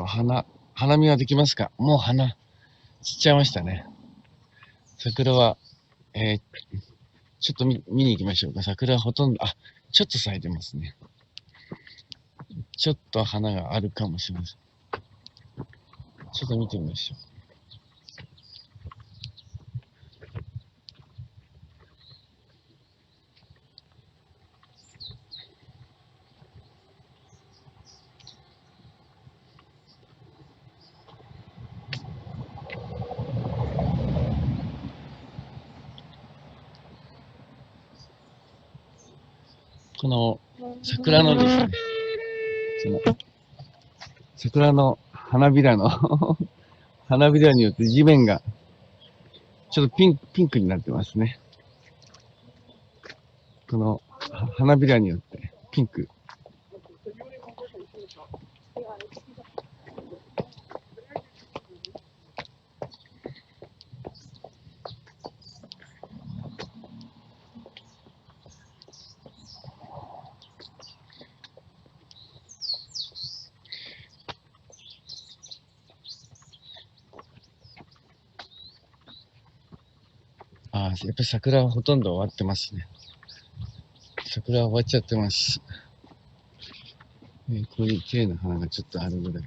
花見はできますか？もう花散っちゃいましたね。桜は、ちょっと見に行きましょうか。桜はほとんど、ちょっと咲いてますね。ちょっと花があるかもしれません。ちょっと見てみましょう。この桜のですね、桜の花びらの花びらによって地面がちょっとピンクになってますね。この花びらによってピンク。やっぱり桜はほとんど終わってますね。桜は終わっちゃってます。こういう綺麗な花がちょっとあるぐらい。